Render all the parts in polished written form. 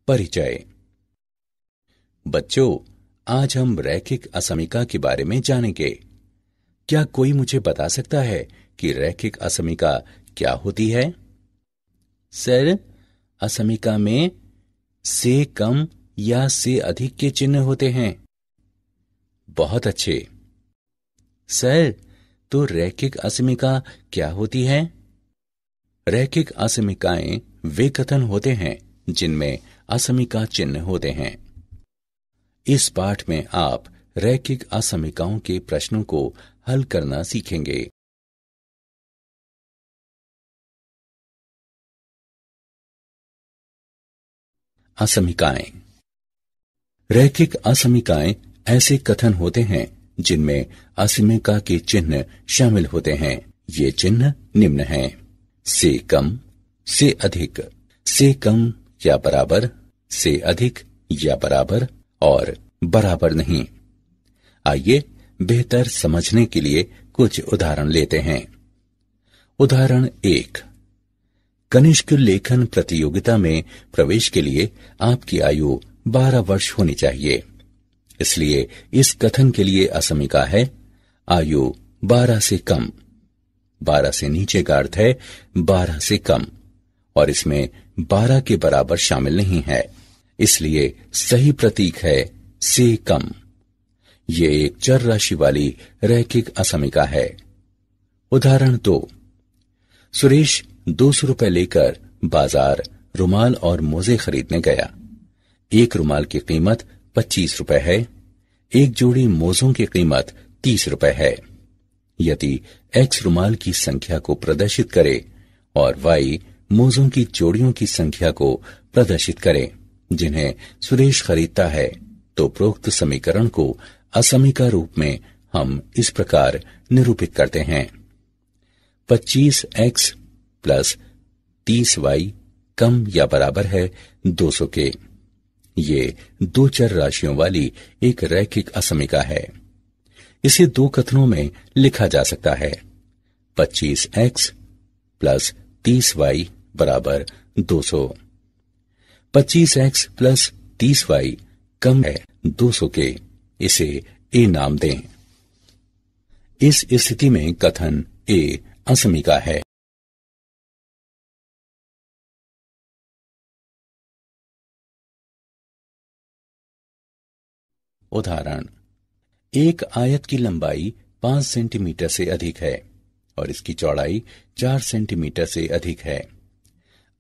परिचय। बच्चों, आज हम रैखिक असमीका के बारे में जानेंगे। क्या कोई मुझे बता सकता है कि रैखिक असमीका क्या होती है? सर, असमीका में से कम या से अधिक के चिन्ह होते हैं। बहुत अच्छे। सर, तो रैखिक असमीका क्या होती है? रैखिक असमीकाएं वे कथन होते हैं जिनमें असमीका चिन्ह होते हैं। इस पाठ में आप रैखिक असमीकाओं के प्रश्नों को हल करना सीखेंगे। असमीकाएं। रैखिक असमीकाएं ऐसे कथन होते हैं जिनमें असमीका के चिन्ह शामिल होते हैं। ये चिन्ह निम्न हैं: से कम, से अधिक, से कम या बराबर, से अधिक या बराबर और बराबर नहीं। आइए बेहतर समझने के लिए कुछ उदाहरण लेते हैं। उदाहरण 1। कनिष्क लेखन प्रतियोगिता में प्रवेश के लिए आपकी आयु 12 वर्ष होनी चाहिए। इसलिए इस कथन के लिए असमीका है आयु 12 से कम। 12 से नीचे का अर्थ है 12 से कम, और इसमें 12 के बराबर शामिल नहीं है। इसलिए सही प्रतीक है से कम। ये एक चर राशि वाली रैखिक असमीका है। उदाहरण 2। सुरेश 200 रुपए लेकर बाजार रुमाल और मोजे खरीदने गया। एक रुमाल की कीमत 25 रुपए है। एक जोड़ी मोजों की कीमत 30 रुपए है। यदि एक्स रुमाल की संख्या को प्रदर्शित करे और वाई मोजों की जोड़ियों की संख्या को प्रदर्शित करे जिन्हें सुरेश खरीदता है, तो प्रोक्त समीकरण को असमीका रूप में हम इस प्रकार निरूपित करते हैं: 25x प्लस 30y कम या बराबर है 200 के। ये दो चर राशियों वाली एक रैखिक असमीका है। इसे दो कथनों में लिखा जा सकता है: 25x प्लस 30y बराबर 200। 25x प्लस 30y कम है 200 के। इसे ए नाम दें। इस स्थिति में कथन ए असमीका है। उदाहरण: एक आयत की लंबाई 5 सेंटीमीटर से अधिक है और इसकी चौड़ाई 4 सेंटीमीटर से अधिक है।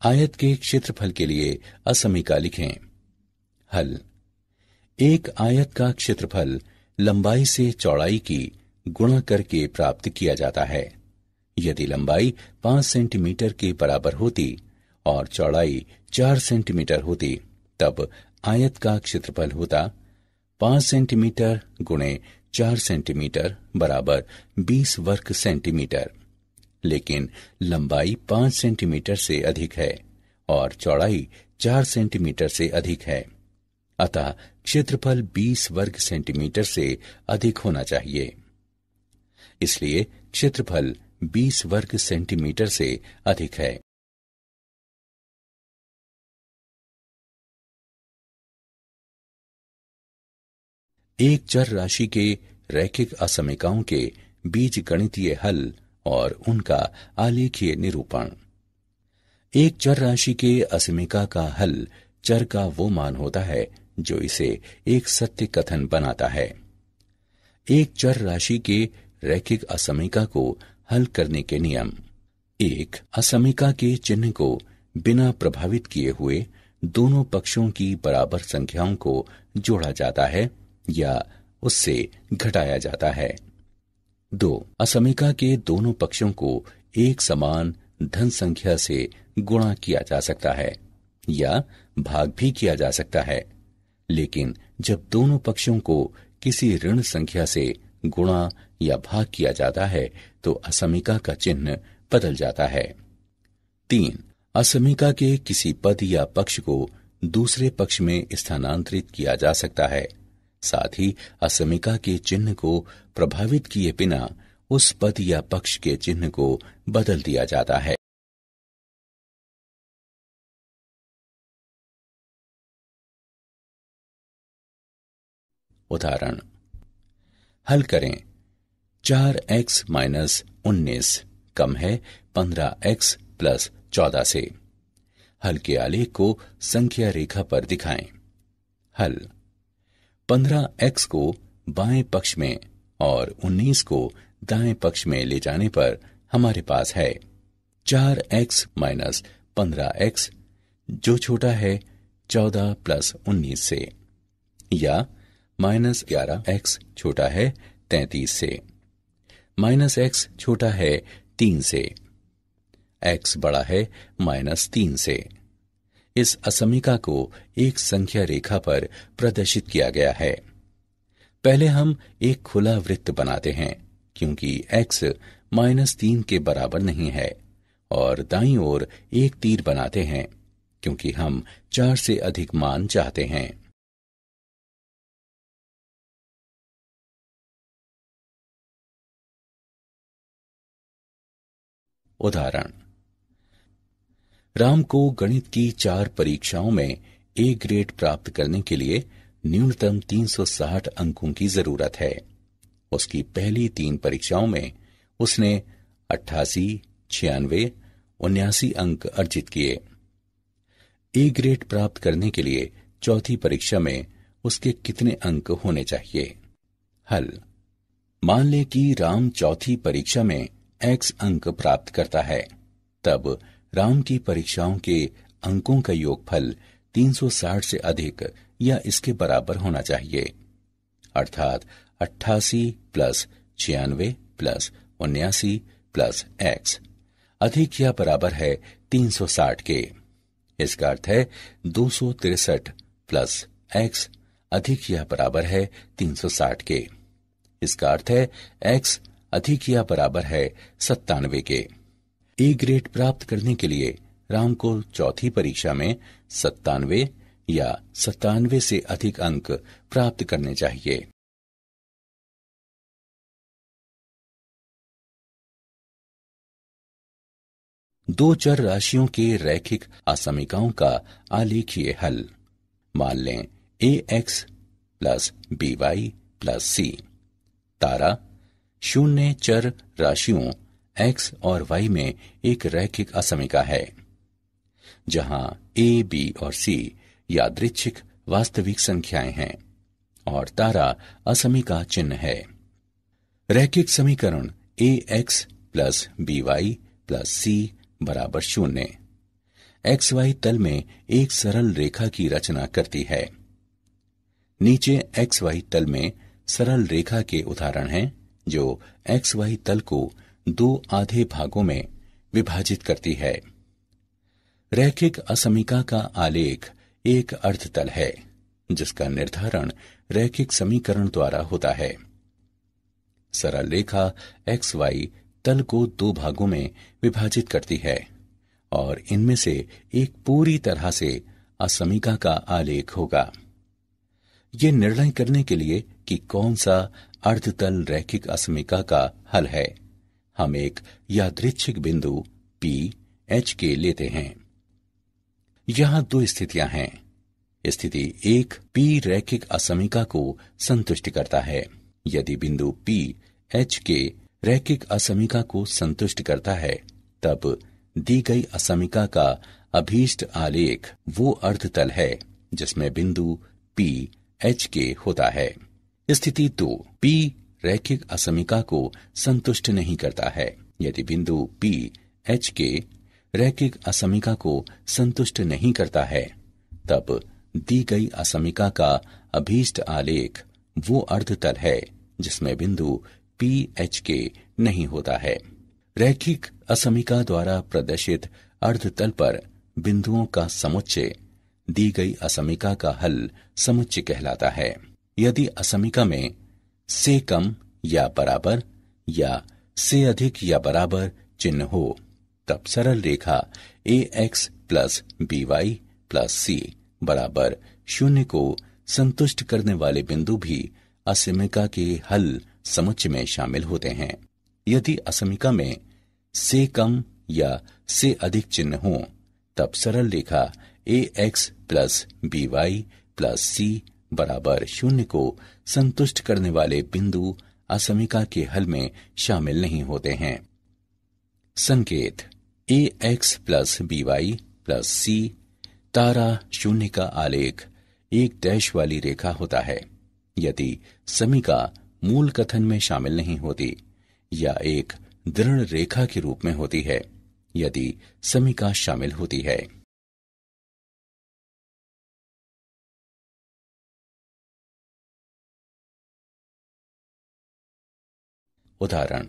आयत के क्षेत्रफल के लिए असमीका लिखें। हल: एक आयत का क्षेत्रफल लंबाई से चौड़ाई की गुणा करके प्राप्त किया जाता है। यदि लंबाई 5 सेंटीमीटर के बराबर होती और चौड़ाई 4 सेंटीमीटर होती, तब आयत का क्षेत्रफल होता 5 सेंटीमीटर गुणे 4 सेंटीमीटर बराबर 20 वर्ग सेंटीमीटर। लेकिन लंबाई 5 सेंटीमीटर से अधिक है और चौड़ाई 4 सेंटीमीटर से अधिक है, अतः क्षेत्रफल 20 वर्ग सेंटीमीटर से अधिक होना चाहिए। इसलिए क्षेत्रफल 20 वर्ग सेंटीमीटर से अधिक है। एक चर राशि के रैखिक असमीकाओं के बीजगणितीय हल और उनका आलेखीय निरूपण। एक चर राशि के असमीका का हल चर का वो मान होता है जो इसे एक सत्य कथन बनाता है। एक चर राशि के रैखिक असमीका को हल करने के नियम: एक, असमीका के चिन्ह को बिना प्रभावित किए हुए दोनों पक्षों की बराबर संख्याओं को जोड़ा जाता है या उससे घटाया जाता है। 2, असमीका के दोनों पक्षों को एक समान धन संख्या से गुणा किया जा सकता है या भाग भी किया जा सकता है, लेकिन जब दोनों पक्षों को किसी ऋण संख्या से गुणा या भाग किया जाता है तो असमीका का चिन्ह बदल जाता है। 3, असमीका के किसी पद या पक्ष को दूसरे पक्ष में स्थानांतरित किया जा सकता है। साथ ही असमीका के चिन्ह को प्रभावित किए बिना उस पद या पक्ष के चिन्ह को बदल दिया जाता है। उदाहरण, हल करें। 4x माइनस 19 कम है 15x प्लस 14 से। हल के आलेख को संख्या रेखा पर दिखाएं। हल, 15x को बाएं पक्ष में और 19 को दाएं पक्ष में ले जाने पर हमारे पास है 4x माइनस 15x, जो छोटा है 14 प्लस 19 से, या माइनस 11x छोटा है 33 से, माइनस x छोटा है 3 से, x बड़ा है माइनस 3 से। इस असमीका को एक संख्या रेखा पर प्रदर्शित किया गया है। पहले हम एक खुला वृत्त बनाते हैं, क्योंकि x माइनस 3 के बराबर नहीं है, और दाईं ओर एक तीर बनाते हैं, क्योंकि हम 4 से अधिक मान चाहते हैं। उदाहरण, राम को गणित की 4 परीक्षाओं में ए ग्रेड प्राप्त करने के लिए न्यूनतम 360 अंकों की जरूरत है। उसकी पहली 3 परीक्षाओं में उसने 88, 96, 79 अंक अर्जित किए। ए ग्रेड प्राप्त करने के लिए चौथी परीक्षा में उसके कितने अंक होने चाहिए? हल, मान लें कि राम चौथी परीक्षा में x अंक प्राप्त करता है, तब राम की परीक्षाओं के अंकों का योगफल 360 से अधिक या इसके बराबर होना चाहिए, अर्थात 88 प्लस 96 प्लस 79 प्लस x अधिक या बराबर है 360 के। इसका अर्थ है 263 प्लस x अधिक या बराबर है 360 के। इसका अर्थ है x अधिक या बराबर है 97 के। ए ग्रेड प्राप्त करने के लिए राम को चौथी परीक्षा में 97 या 97 से अधिक अंक प्राप्त करने चाहिए। दो चर राशियों के रैखिक असमीकाओं का आलेखीय हल। मान लें ax plus by plus c। तारा शून्य चर राशियों x और y में एक रैखिक असमीका है, जहां a, b और c यादृच्छिक वास्तविक संख्याएं हैं और तारा असमीका चिन्ह है। रैखिक समीकरण ax plus by plus c बराबर 0 XY तल में एक सरल रेखा की रचना करती है। नीचे XY तल में सरल रेखा के उदाहरण हैं, जो XY तल को 2 आधे भागों में विभाजित करती है। रैखिक असमीका का आलेख एक अर्धतल है, जिसका निर्धारण रैखिक समीकरण द्वारा होता है। सरल रेखा XY तल को 2 भागों में विभाजित करती है और इनमें से एक पूरी तरह से असमीका का आलेख होगा। यह निर्णय करने के लिए कि कौन सा अर्धतल रैखिक असमीका का हल है, हम एक यादृच्छिक बिंदु P H के लेते हैं। यहां 2 स्थितियां हैं। स्थिति 1 P रैखिक असमीका को संतुष्ट करता है। यदि बिंदु P H के रैखिक असमीका को संतुष्ट करता है, तब दी गई असमीका का अभीष्ट आलेख वो अर्धतल है जिसमें बिंदु P H के होता है। स्थिति 2 P रैखिक असमीका को संतुष्ट नहीं करता है। यदि बिंदु P H के रैखिक असमीका को संतुष्ट नहीं करता है, तब दी गई असमीका का अभीष्ट आलेख वो अर्धतल है जिसमें बिंदु P H के नहीं होता है। रैखिक असमीका द्वारा प्रदर्शित अर्धतल पर बिंदुओं का समुच्चय दी गई असमीका का हल समुच्चय कहलाता है। यदि असमीका में से कम या बराबर या से अधिक या बराबर चिन्ह हो, तब सरल रेखा ax plus by plus c बराबर 0 को संतुष्ट करने वाले बिंदु भी असमीका के हल समुच्चय में शामिल होते हैं। यदि असमीका में से कम या से अधिक चिन्ह हो, तब सरल रेखा ax plus by plus c बराबर 0 को संतुष्ट करने वाले बिंदु असमीका के हल में शामिल नहीं होते हैं। संकेत ax plus by plus c तारा 0 का आलेख एक डैश वाली रेखा होता है यदि समीका मूल कथन में शामिल नहीं होती, या एक दृढ़ रेखा के रूप में होती है यदि समीका शामिल होती है। उदाहरण,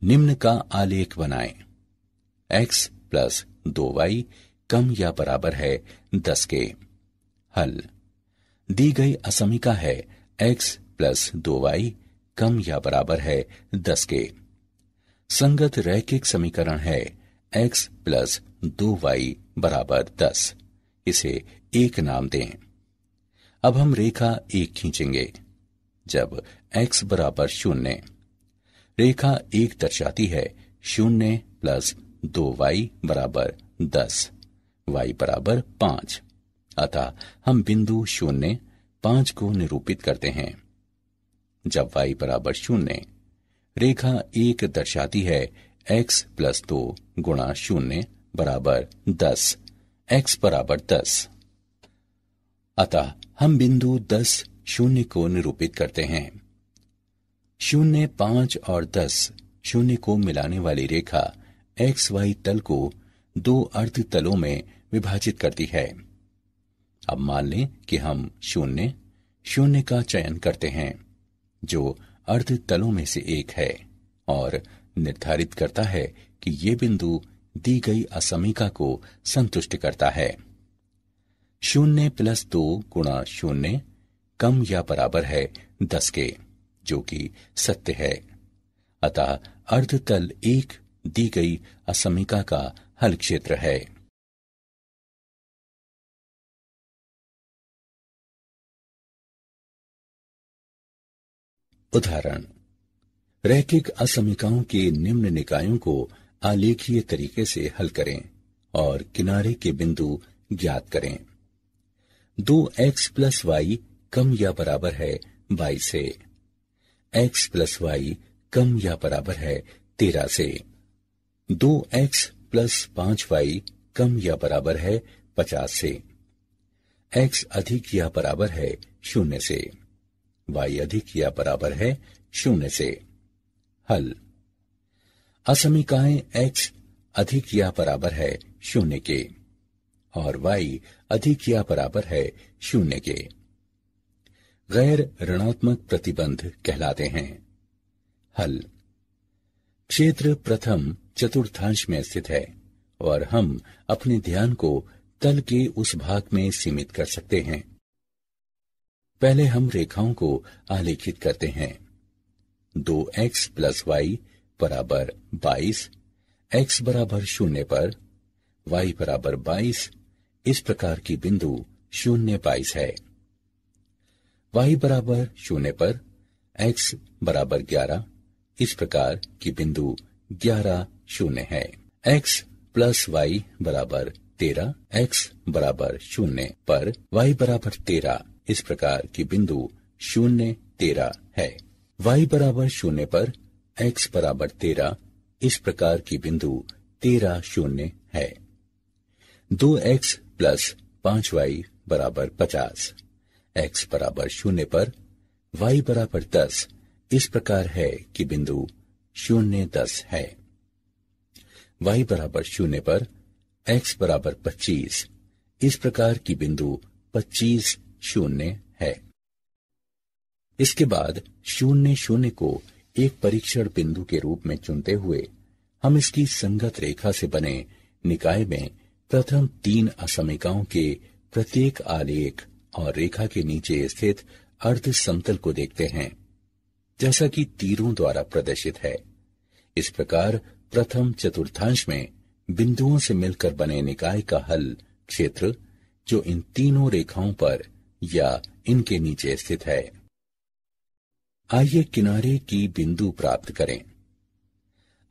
निम्न का आलेख बनाएं। x प्लस 2y कम या बराबर है 10 के। हल, दी गई असमीका है x प्लस 2y कम या बराबर है 10 के। संगत रैखिक समीकरण है x प्लस 2y बराबर 10। इसे एक नाम दें। अब हम रेखा एक खींचेंगे। जब x बराबर 0, रेखा एक दर्शाती है 0 प्लस 2y बराबर 10, y बराबर 5। अतः हम बिंदु 0, 5 को निरूपित करते हैं। जब y बराबर 0, रेखा एक दर्शाती है x प्लस 2 गुणा 0 बराबर 10, x बराबर 10। अतः हम बिंदु 10, 0 को निरूपित करते हैं। 0, 5 और 10, 0 को मिलाने वाली रेखा XY तल को दो अर्ध तलों में विभाजित करती है। अब मान लें कि हम 0, 0 का चयन करते हैं जो अर्ध तलों में से एक है और निर्धारित करता है कि ये बिंदु दी गई असमीका को संतुष्ट करता है। 0 प्लस 2 गुणा 0 कम या बराबर है 10 के, जो कि सत्य है। अतः अर्धतल एक दी गई असमीका का हल क्षेत्र है। उदाहरण, रैखिक असमीकाओं के निम्न निकायों को आलेखीय तरीके से हल करें और किनारे के बिंदु ज्ञात करें। 2x प्लस वाई कम या बराबर है 22 से। x प्लस वाई कम या बराबर है 13 से। 2x प्लस 5y कम या बराबर है 50 से। x अधिक या बराबर है 0 से। y अधिक या बराबर है 0 से। हल, असमीकाएं x अधिक या बराबर है 0 के और y अधिक या बराबर है 0 के गैर ऋणात्मक प्रतिबंध कहलाते हैं। हल, क्षेत्र प्रथम चतुर्थांश में स्थित है और हम अपने ध्यान को तल के उस भाग में सीमित कर सकते हैं। पहले हम रेखाओं को आलेखित करते हैं। 2x प्लस वाई बराबर 22, x बराबर 0 पर y बराबर 22 इस प्रकार की बिंदु 0, 22 है। y बराबर 0 पर x बराबर 11 इस प्रकार की बिंदु 11, 0 है। x प्लस वाई बराबर 13, x बराबर 0 पर y बराबर 13 इस प्रकार की बिंदु 0, 13 है। y बराबर 0 पर x बराबर 13 इस प्रकार की बिंदु 13, 0 है। 2x प्लस 5y बराबर 50, x बराबर 0 पर y बराबर 10 इस प्रकार है कि बिंदु 0, 10 है। y बराबर 0 पर x बराबर 25 इस प्रकार की बिंदु 25, 0 है। इसके बाद 0, 0 को एक परीक्षण बिंदु के रूप में चुनते हुए हम इसकी संगत रेखा से बने निकाय में प्रथम 3 असमीकाओं के प्रत्येक आलेख और रेखा के नीचे स्थित अर्ध समतल को देखते हैं, जैसा कि तीरों द्वारा प्रदर्शित है। इस प्रकार प्रथम चतुर्थांश में बिंदुओं से मिलकर बने निकाय का हल क्षेत्र जो इन तीनों रेखाओं पर या इनके नीचे स्थित है। आइए किनारे की बिंदु प्राप्त करें।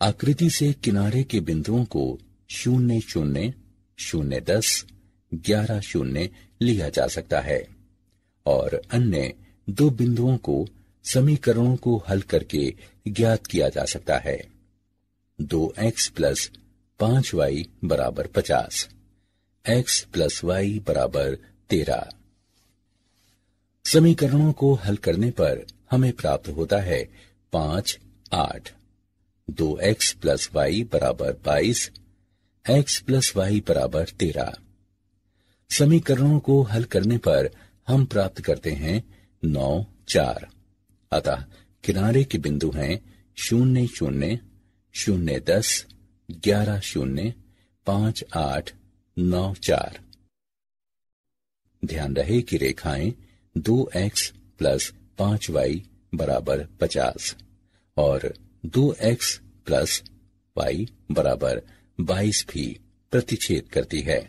आकृति से किनारे के बिंदुओं को 0, 0, 0, 10, 11, 0 लिया जा सकता है। और अन्य 2 बिंदुओं को समीकरणों को हल करके ज्ञात किया जा सकता है। 2x प्लस 5y बराबर 50, x प्लस वाई बराबर 13। समीकरणों को हल करने पर हमें प्राप्त होता है 5, 8। 2x प्लस वाई बराबर 22, x प्लस वाई बराबर 13। समीकरणों को हल करने पर हम प्राप्त करते हैं 9, 4। अतः किनारे के बिंदु हैं 0, 0, 0, 10, 11, 0, 5, 8, 9, 4। ध्यान रहे कि रेखाएं 2x प्लस 5y बराबर 50 और 2x प्लस y बराबर 22 भी प्रतिच्छेद करती है।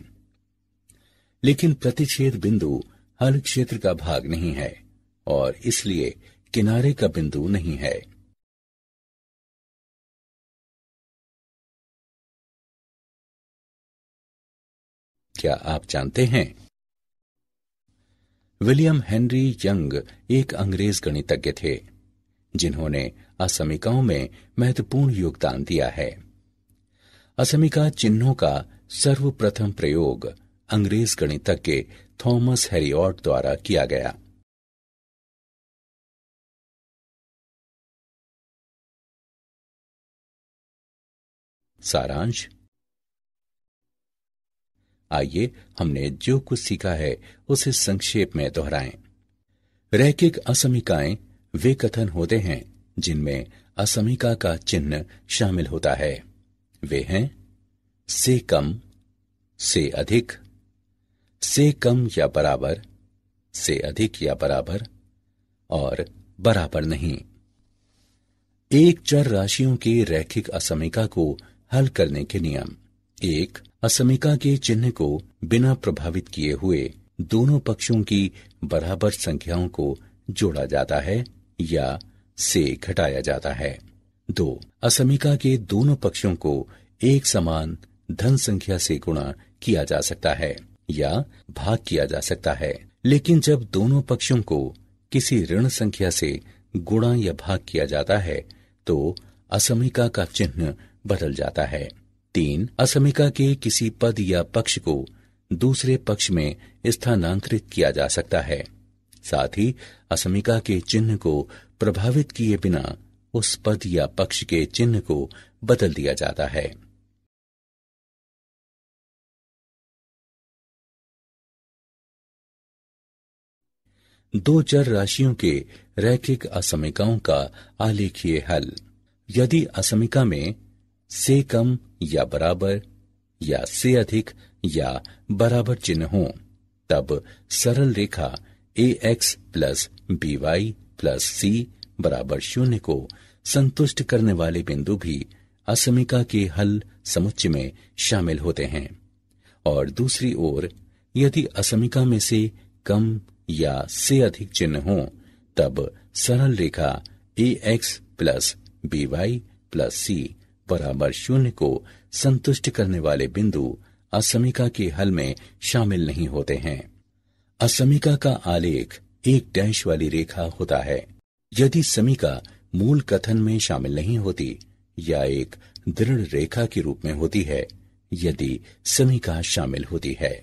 लेकिन प्रतिच्छेद बिंदु हल क्षेत्र का भाग नहीं है और इसलिए किनारे का बिंदु नहीं है। क्या आप जानते हैं? विलियम हेनरी यंग एक अंग्रेज गणितज्ञ थे जिन्होंने असमीकाओं में महत्वपूर्ण योगदान दिया है। असमीका चिन्हों का सर्वप्रथम प्रयोग अंग्रेज गणितज्ञ थॉमस हेरियॉट द्वारा किया गया। सारांश। आइए हमने जो कुछ सीखा है उसे संक्षेप में दोहराएं। रैखिक असमीकाएं वे कथन होते हैं जिनमें असमीका का चिन्ह शामिल होता है। वे हैं से कम, से अधिक, से कम या बराबर, से अधिक या बराबर और बराबर नहीं। एक चर राशियों की रैखिक असमीका को हल करने के नियम। 1. असमीका के चिन्ह को बिना प्रभावित किए हुए दोनों पक्षों की बराबर संख्याओं को जोड़ा जाता है या से घटाया जाता है। 2. असमीका के दोनों पक्षों को एक समान धन संख्या से गुणा किया जा सकता है या भाग किया जा सकता है, लेकिन जब दोनों पक्षों को किसी ऋण संख्या से गुणा या भाग किया जाता है तो असमीका का चिन्ह बदल जाता है। 3. असमीका के किसी पद या पक्ष को दूसरे पक्ष में स्थानांतरित किया जा सकता है। साथ ही असमीका के चिन्ह को प्रभावित किए बिना उस पद या पक्ष के चिन्ह को बदल दिया जाता है। दो चर राशियों के रैखिक असमीकाओं का आलेखीय हल। यदि असमीका में से कम या बराबर या से अधिक या बराबर चिन्ह हो तब सरल रेखा ax plus by plus c बराबर 0 को संतुष्ट करने वाले बिंदु भी असमीका के हल समुच्चय में शामिल होते हैं। और दूसरी ओर यदि असमीका में से कम या से अधिक चिन्ह हो तब सरल रेखा ax plus by plus c बराबर 0 को संतुष्ट करने वाले बिंदु असमीका के हल में शामिल नहीं होते हैं। असमीका का आलेख एक डैश वाली रेखा होता है यदि समीका मूल कथन में शामिल नहीं होती या एक दृढ़ रेखा के रूप में होती है यदि समीका शामिल होती है।